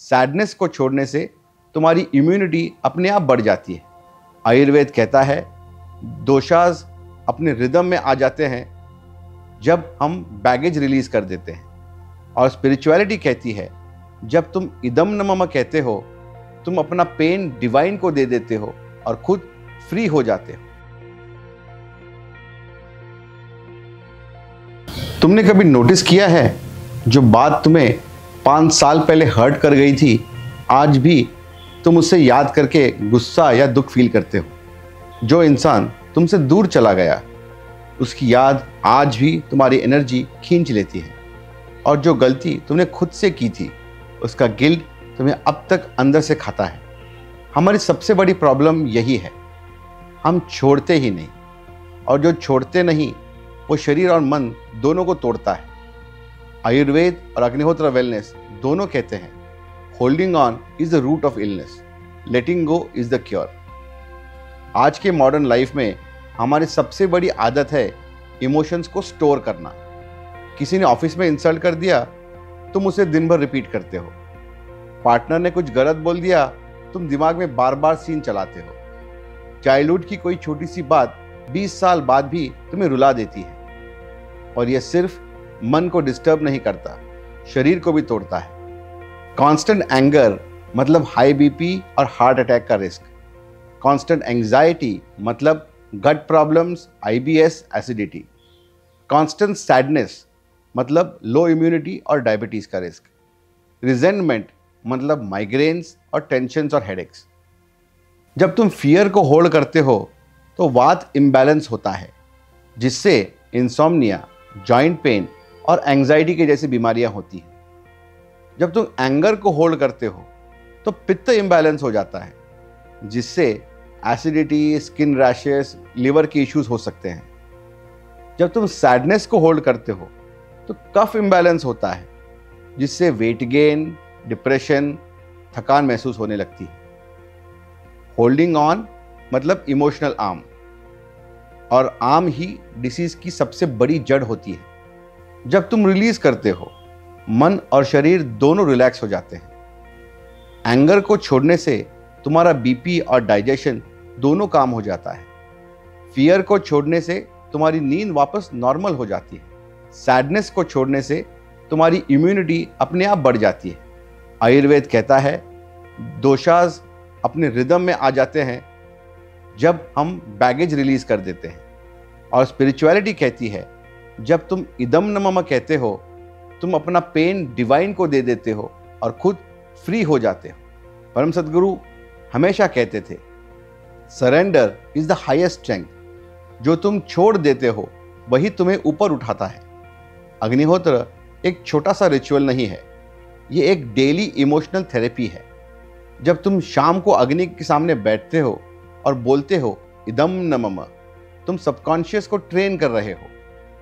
Sadness को छोड़ने से तुम्हारी इम्यूनिटी अपने आप बढ़ जाती है। आयुर्वेद कहता है दोषाज अपने रिदम में आ जाते हैं जब हम बैगेज रिलीज कर देते हैं। और स्पिरिचुअलिटी कहती है जब तुम इदम न मम कहते हो, तुम अपना पेन डिवाइन को दे देते हो और खुद फ्री हो जाते हो। तुमने कभी नोटिस किया है जो बात तुम्हें 5 साल पहले हर्ट कर गई थी, आज भी तुम उसे याद करके गुस्सा या दुख फील करते हो। जो इंसान तुमसे दूर चला गया, उसकी याद आज भी तुम्हारी एनर्जी खींच लेती है। और जो गलती तुमने खुद से की थी, उसका गिल्ट तुम्हें अब तक अंदर से खाता है। हमारी सबसे बड़ी प्रॉब्लम यही है, हम छोड़ते ही नहीं, और जो छोड़ते नहीं वो शरीर और मन दोनों को तोड़ता है। आयुर्वेद और अग्निहोत्र वेलनेस दोनों कहते हैं holding on is the root of illness, letting go is the cure. आज के मॉडर्न लाइफ में हमारी सबसे बड़ी आदत है इमोशंस को स्टोर करना। किसी ने ऑफिस में इंसल्ट कर दिया, तुम उसे दिन भर रिपीट करते हो। पार्टनर ने कुछ गलत बोल दिया, तुम दिमाग में बार बार सीन चलाते हो। चाइल्डहुड की कोई छोटी सी बात 20 साल बाद भी तुम्हें रुला देती है। और यह सिर्फ मन को डिस्टर्ब नहीं करता, शरीर को भी तोड़ता है। कांस्टेंट एंगर मतलब हाई बीपी और हार्ट अटैक का रिस्क। कांस्टेंट एंजाइटी मतलब gut problems, IBS, acidity. Constant sadness मतलब लो इम्यूनिटी और डायबिटीज का रिस्क। रिजेंटमेंट मतलब माइग्रेन्स और टेंशन्स और हेडेक्स। जब तुम फियर को होल्ड करते हो तो वात इम्बैलेंस होता है, जिससे इंसोम्निया, जॉइंट पेन और एंजाइटी की जैसी बीमारियां होती हैं। जब तुम एंगर को होल्ड करते हो तो पित्त इम्बैलेंस हो जाता है, जिससे एसिडिटी, स्किन रैशेस, लिवर के इश्यूज हो सकते हैं। जब तुम सैडनेस को होल्ड करते हो तो कफ इम्बैलेंस होता है, जिससे वेट गेन, डिप्रेशन, थकान महसूस होने लगती है। होल्डिंग ऑन मतलब इमोशनल आर्म, और आर्म ही डिसीज की सबसे बड़ी जड़ होती है। जब तुम रिलीज करते हो, मन और शरीर दोनों रिलैक्स हो जाते हैं। एंगर को छोड़ने से तुम्हारा बीपी और डाइजेशन दोनों काम हो जाता है। फियर को छोड़ने से तुम्हारी नींद वापस नॉर्मल हो जाती है। सैडनेस को छोड़ने से तुम्हारी इम्यूनिटी अपने आप बढ़ जाती है। आयुर्वेद कहता है दोषाज अपने रिदम में आ जाते हैं जब हम बैगेज रिलीज कर देते हैं। और स्पिरिचुअलिटी कहती है जब तुम इदम न मम कहते हो, तुम अपना पेन डिवाइन को दे देते हो और खुद फ्री हो जाते हो। परम सद्गुरु हमेशा कहते थे surrender is the highest strength. जो तुम छोड़ देते हो वही तुम्हें ऊपर उठाता है। अग्निहोत्र एक छोटा सा रिचुअल नहीं है, ये एक डेली इमोशनल थेरेपी है। जब तुम शाम को अग्नि के सामने बैठते हो और बोलते हो इदम न मम, तुम सबकॉन्शियस को ट्रेन कर रहे हो,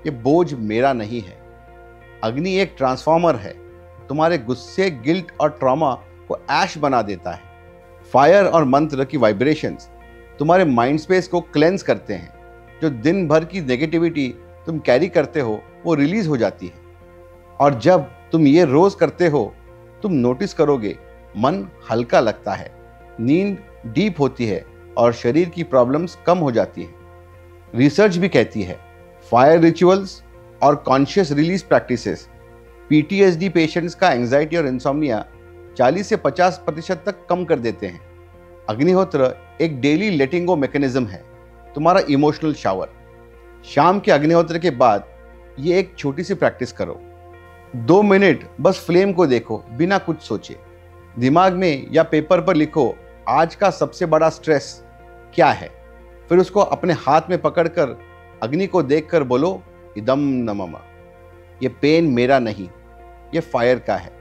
ये बोझ मेरा नहीं है। अग्नि एक ट्रांसफॉर्मर है, तुम्हारे गुस्से, गिल्ट और ट्रॉमा को ऐश बना देता है। फायर और मंत्र की वाइब्रेशंस तुम्हारे माइंड स्पेस को क्लेंस करते हैं। जो दिन भर की नेगेटिविटी तुम कैरी करते हो वो रिलीज हो जाती है। और जब तुम ये रोज करते हो, तुम नोटिस करोगे मन हल्का लगता है, नींद डीप होती है और शरीर की प्रॉब्लम्स कम हो जाती है। रिसर्च भी कहती है फायर रिचुअल्स और conscious release practices PTSD patients का एंजाइटी और इंसोम्निया 40 से 50% तक कम कर देते हैं। अग्निहोत्र एक डेली लेटिंग गो मैकेनिज्म है, तुम्हारा इमोशनल शावर। शाम के अग्निहोत्र के बाद ये एक छोटी सी प्रैक्टिस करो। 2 मिनट बस फ्लेम को देखो बिना कुछ सोचे। दिमाग में या पेपर पर लिखो आज का सबसे बड़ा स्ट्रेस क्या है। फिर उसको अपने हाथ में पकड़कर अग्नि को देखकर बोलो इदम न मम। ये पेन मेरा नहीं, ये फायर का है।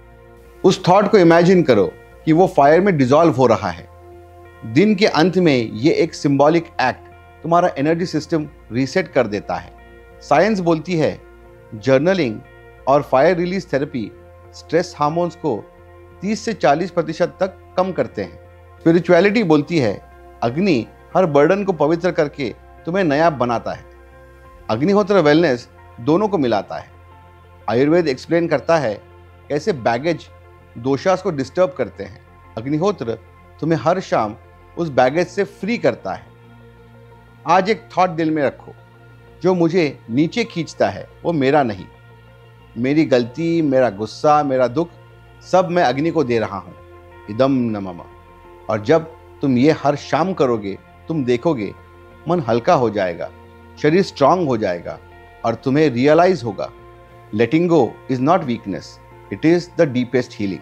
उस थॉट को इमेजिन करो कि वो फायर में डिसॉल्व हो रहा है। दिन के अंत में ये एक सिंबॉलिक एक्ट तुम्हारा एनर्जी सिस्टम रीसेट कर देता है। साइंस बोलती है जर्नलिंग और fire release therapy stress hormones को 30 से 40% तक कम करते हैं। स्पिरिचुअलिटी बोलती है अग्नि हर बर्डन को पवित्र करके तुम्हें नया बनाता है। अग्निहोत्र वेलनेस दोनों को मिलाता है। आयुर्वेद एक्सप्लेन करता है कैसे बैगेज दोषास को डिस्टर्ब करते हैं, अग्निहोत्र तुम्हें हर शाम उस बैगेज से फ्री करता है। आज एक थॉट दिल में रखो, जो मुझे नीचे खींचता है वो मेरा नहीं, मेरी गलती, मेरा गुस्सा, मेरा दुख सब मैं अग्नि को दे रहा हूँ। इदम न मम। और जब तुम ये हर शाम करोगे, तुम देखोगे मन हल्का हो जाएगा, शरीर स्ट्रांग हो जाएगा और तुम्हें रियलाइज होगा letting go is not weakness, it is the deepest healing.